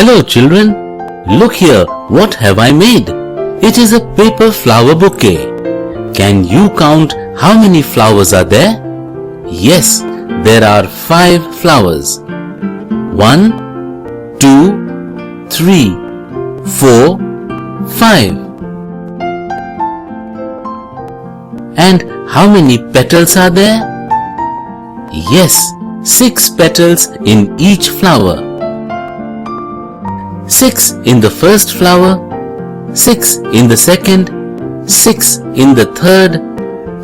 Hello children, look here, what have I made? It is a paper flower bouquet. Can you count how many flowers are there? Yes, there are 5 flowers. 1, 2, 3, 4, 5. And how many petals are there? Yes, 6 petals in each flower. 6 in the first flower, 6 in the second, 6 in the third,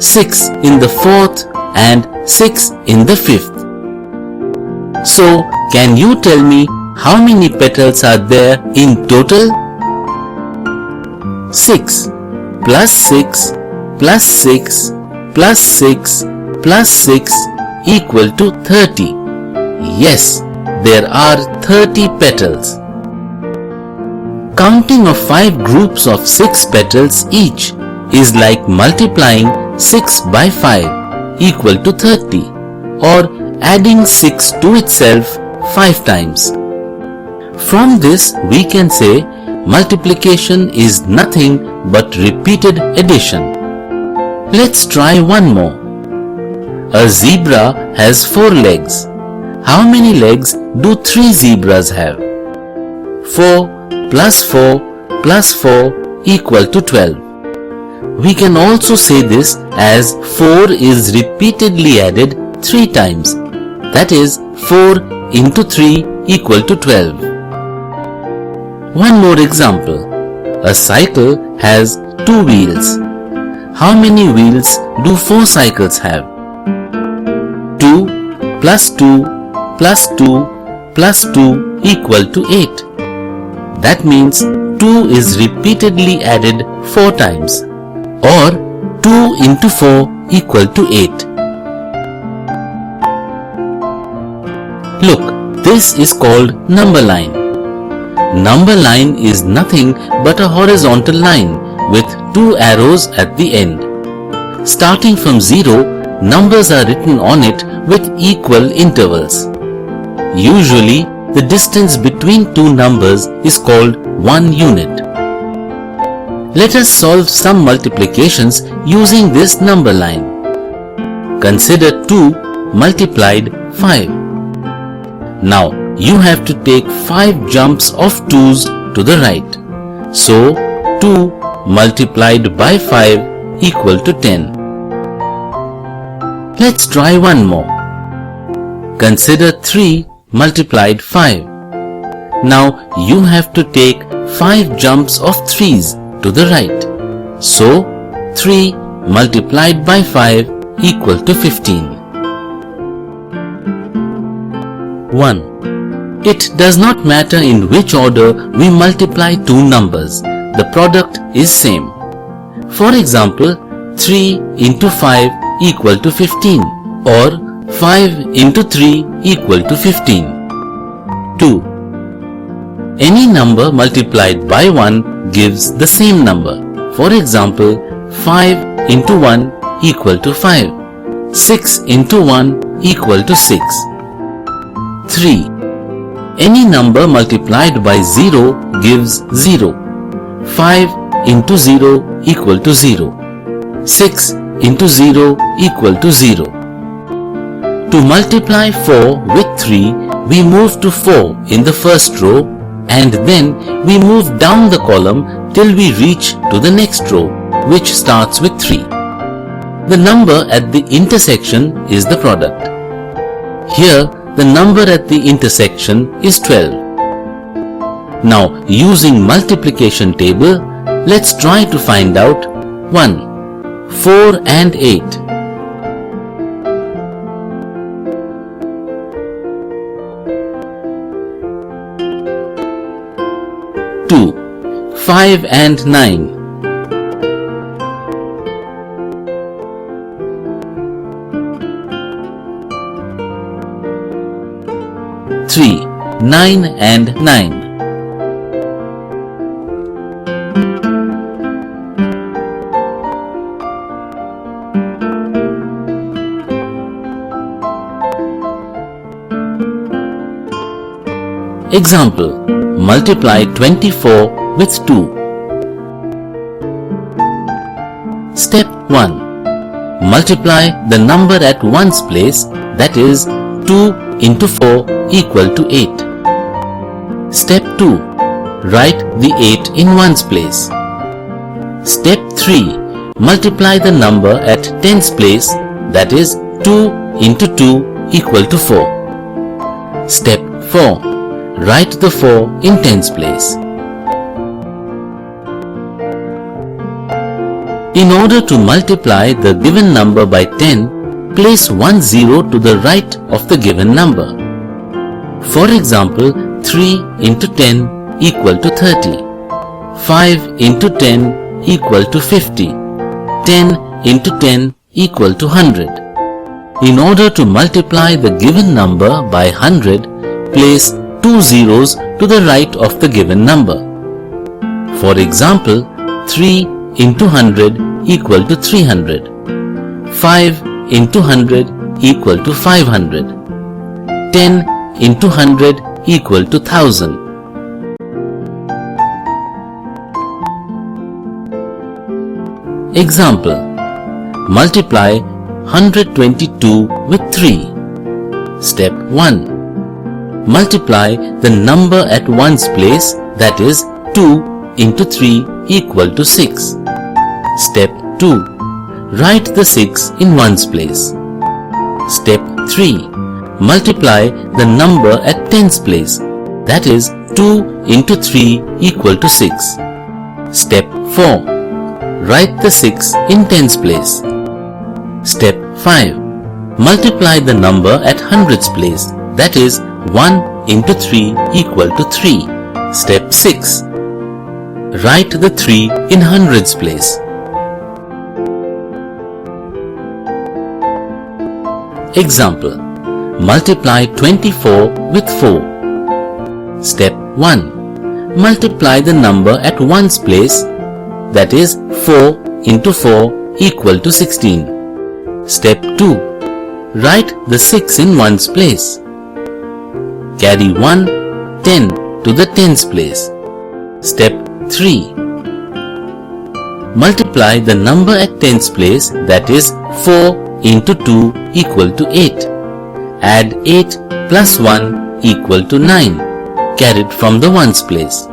6 in the fourth, and 6 in the fifth. So, can you tell me how many petals are there in total? 6 plus 6 plus 6 plus 6 plus 6 equal to 30. Yes, there are 30 petals. Counting of 5 groups of 6 petals each is like multiplying 6 by 5 equal to 30 or adding 6 to itself 5 times. From this we can say multiplication is nothing but repeated addition. Let's try one more. A zebra has 4 legs. How many legs do 3 zebras have? 4 plus 4 plus 4 equal to 12. We can also say this as 4 is repeatedly added 3 times. That is 4 into 3 equal to 12. One more example. A cycle has 2 wheels. How many wheels do 4 cycles have? 2 plus 2 plus 2 plus 2 equal to 8. That means 2 is repeatedly added 4 times, or 2 into 4 equal to 8. Look, this is called number line. Number line is nothing but a horizontal line with 2 arrows at the end. Starting from 0, numbers are written on it with equal intervals. Usually, the distance between 2 numbers is called 1 unit. Let us solve some multiplications using this number line. Consider 2 multiplied 5. Now, you have to take 5 jumps of 2's to the right. So, 2 multiplied by 5 equal to 10. Let's try one more. Consider 3 multiplied 5. Now you have to take 5 jumps of 3's to the right. So 3 multiplied by 5 equal to 15. 1. It does not matter in which order we multiply 2 numbers. The product is same. For example, 3 into 5 equal to 15 or 5 into 3 equal to 15. 2. Any number multiplied by 1 gives the same number. For example, 5 into 1 equal to 5. 6 into 1 equal to 6. 3. Any number multiplied by 0 gives 0. 5 into 0 equal to 0. 6 into 0 equal to 0. To multiply 4 with 3, we move to 4 in the first row and then we move down the column till we reach to the next row, which starts with 3. The number at the intersection is the product. Here, the number at the intersection is 12. Now, using multiplication table, let's try to find out 1, 4 and 8. 2, 5 and 9. 3, 9 and 9. 'Example. multiply 24 with 2. Step 1. Multiply the number at ones place, that is 2 into 4 equal to 8. Step 2. Write the 8 in ones place. Step 3. Multiply the number at tens place, that is 2 into 2 equal to 4. Step 4. Write the 4 in tens place. In order to multiply the given number by 10, place one zero to the right of the given number. For example, 3 into 10 equal to 30. 5 into 10 equal to 50. 10 into 10 equal to 100. In order to multiply the given number by 100, place two zeros to the right of the given number. For example, 3 into 100 equal to 300. 5 into 100 equal to 500. 10 into 100 equal to 1000. Example. Multiply 122 with 3. Step 1. Multiply the number at ones place, that is 2 into 3 equal to 6. Step 2. Write the 6 in ones place. Step 3. Multiply the number at tens place, that is 2 into 3 equal to 6. Step 4. Write the 6 in tens place. Step 5. Multiply the number at hundreds place, that is 1 into 3 equal to 3. Step 6. Write the 3 in hundreds place. Example. Multiply 24 with 4. Step 1. Multiply the number at ones place, that is 4 into 4 equal to 16. Step 2. Write the 6 in ones place. Carry 1 10 to the tens place. Step 3. Multiply the number at tens place, that is 4 into 2 equal to 8. Add 8 plus 1 equal to 9, carried from the ones place.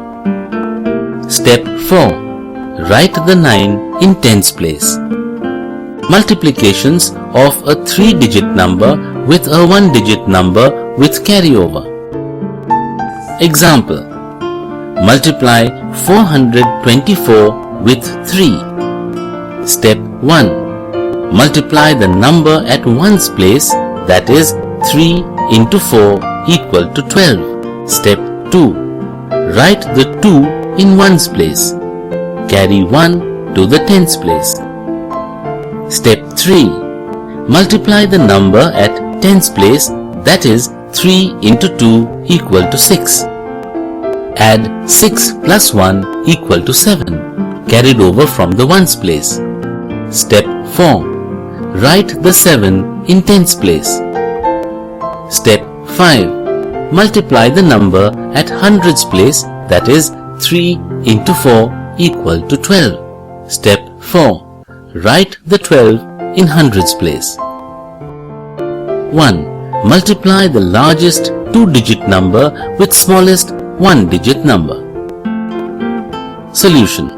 Step 4. Write the 9 in tens place. Multiplications of a 3-digit number with a 1-digit number with carryover. Example. Multiply 424 with 3. Step 1. Multiply the number at ones place, that is 3 into 4 equal to 12. Step 2. Write the 2 in ones place. Carry 1 to the tens place. Step 3. Multiply the number at tens place, that is 3 into 2 equal to 6. Add 6 plus 1 equal to 7, carried over from the ones place. Step 4. Write the 7 in tens place. Step 5. Multiply the number at hundreds place, that is 3 into 4 equal to 12. Step 4. Write the 12 in hundreds place. 1. Multiply the largest 2-digit number with smallest 1-digit number. Solution.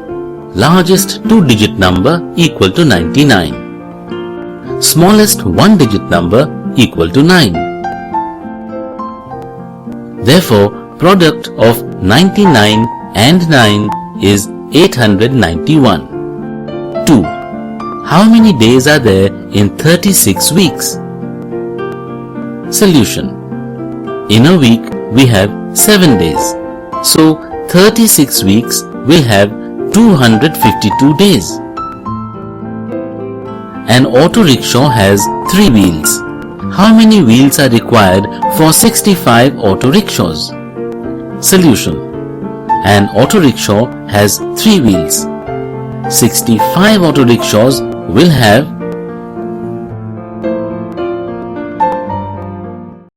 Largest 2-digit number equal to 99. Smallest 1-digit number equal to 9. Therefore, product of 99 and 9 is 891. 2. How many days are there in 36 weeks? Solution. In a week, we have 7 days. So, 36 weeks will have 252 days. An auto rickshaw has 3 wheels. How many wheels are required for 65 auto rickshaws? Solution. An auto rickshaw has 3 wheels. 65 auto rickshaws will have